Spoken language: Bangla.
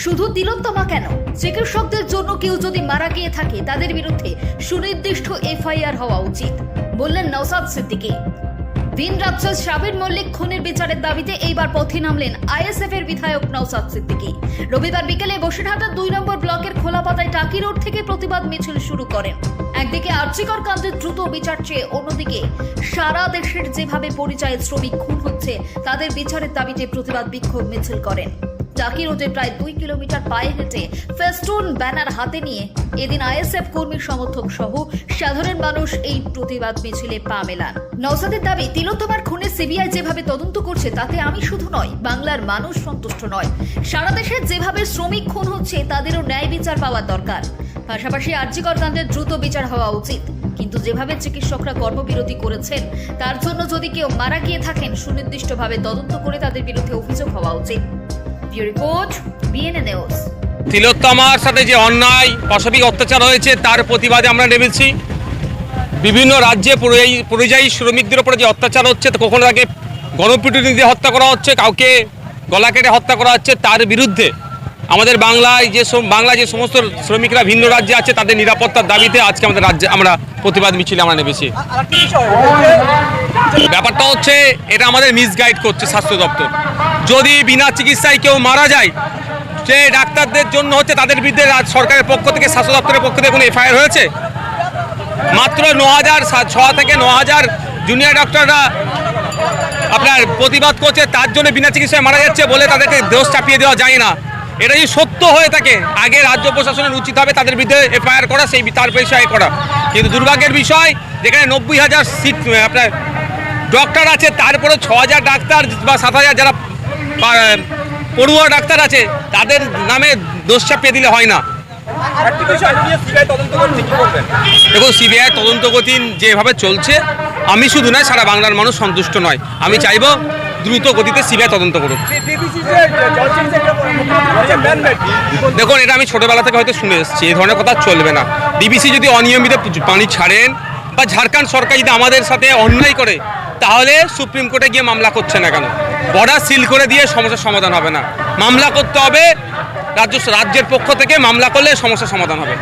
শুধু তিলোত্তমা কেন, চিকিৎসকদের জন্য কেউ যদি মারা গিয়ে থাকে তাদের বিরুদ্ধে সুনির্দিষ্ট এফআইআর হওয়া উচিত, বললেন নওশাদ সিদ্দিকী। ভিন রাজ্যে সাবির মল্লিক খুনের বিচারের দাবিতে এইবার পথে নামলেন আইএসএফ এর বিধায়ক নওশাদ সিদ্দিকী। রবিবার বিকেলে বসিরহাটের 2 নম্বর ব্লকের খোলাপাতায় টাকি রোড থেকে প্রতিবাদ মিছিল শুরু করেন। একদিকে আর্যিকর কাণ্ডের দ্রুত বিচার চেয়ে, অন্যদিকে সারা দেশের যেভাবে পরিযায়ী শ্রমিক খুন হচ্ছে তাদের বিচারের দাবিতে প্রতিবাদ বিক্ষোভ মিছিল করেন। টাকি রোডে প্রায় 2 কিলোমিটার পায়ে হেঁটে ফেস্টুন ব্যানার হাতে নিয়ে এদিন আইএসএফ কর্মী সমর্থক সহ সাধারণ মানুষ এই প্রতিবাদ মিছিলে পা মেলান। নওশাদের দাবি, তিলোত্তমার খুনে সিবিআই যেভাবে তদন্ত করছে তাতে আমি শুধু নয়, বাংলার মানুষ সন্তুষ্ট নয়। সারা দেশে যেভাবে শ্রমিক খুন হচ্ছে তাদেরও ন্যায় বিচার পাওয়ার দরকার। পাশাপাশি আর্যিকর কাণ্ডের দ্রুত বিচার হওয়া উচিত। কিন্তু যেভাবে চিকিৎসকরা কর্মবিরতি করেছেন তার জন্য যদি কেউ মারা গিয়ে থাকেন, সুনির্দিষ্টভাবে তদন্ত করে তাদের বিরুদ্ধে অভিযোগ হওয়া উচিত। Report BNA news. তিলোত্তমার সাথে যে অন্যায় পাশবিক অত্যাচার হয়েছে তার প্রতিবাদে আমরা নেমেছি। বিভিন্ন রাজ্যে পরিযায়ী শ্রমিকদের উপরে যে অত্যাচার হচ্ছে, কখনো তাকে গণপিটুনি দিয়ে হত্যা করা হচ্ছে, কাউকে গলা কেটে হত্যা করা হচ্ছে, তার বিরুদ্ধে আমাদের বাংলায় যে সমস্ত শ্রমিকরা ভিন্ন রাজ্যে আছে তাদের নিরাপত্তার দাবিতে আজকে আমাদের রাজ্যে আমরা প্রতিবাদ মিছিলে আমরা নেমেছি। ব্যাপারটা হচ্ছে এটা আমাদের মিসগাইড করছে স্বাস্থ্য দপ্তর। যদি বিনা চিকিৎসায় কেউ মারা যায়, সে ডাক্তারদের জন্য হচ্ছে, তাদের বিরুদ্ধে সরকারের পক্ষ থেকে, স্বাস্থ্য দপ্তরের পক্ষ থেকে কোনো এফআইআর হয়েছে? মাত্র 6 থেকে 9,000 জুনিয়র ডক্টররা আপনার প্রতিবাদ করছে, তার জন্য বিনা চিকিৎসায় মারা যাচ্ছে বলে তাদেরকে দোষ চাপিয়ে দেওয়া যায় না। এটা যদি সত্য হয়ে থাকে, আগে রাজ্য প্রশাসনের উচিত হবে তাদের বিরুদ্ধে এফআইআর করা, সেই তার বিষয়ে করা। কিন্তু দুর্ভাগ্যের বিষয়, যেখানে 90,000 সিট আপনার ডক্টর আছে, তারপরে 6,000 ডাক্তার বা 7,000 যারা পড়ুয়া ডাক্তার আছে তাদের নামে দোষ চাপিয়ে দিলে হয় না। দেখুন, সিবিআই তদন্ত গতি যেভাবে চলছে, আমি শুধু নয়, সারা বাংলার মানুষ সন্তুষ্ট নয়। আমি চাইবো দ্রুত গতিতে সিবিআই তদন্ত করুক। দেখুন, এটা আমি ছোটবেলা থেকে হয়তো শুনে এসেছি, এই ধরনের কথা চলবে না। ডিবিসি যদি অনিয়মিত পানি ছাড়েন বা ঝাড়খণ্ড সরকার যদি আমাদের সাথে অন্যায় করে, তাহলে সুপ্রিম কোর্টে গিয়ে মামলা করছে না কেন? বর্ডার সিল করে দিয়ে সমস্যার সমাধান হবে না। মামলা করতে হবে রাজ্যের পক্ষ থেকে, মামলা করলে সমস্যার সমাধান হবে।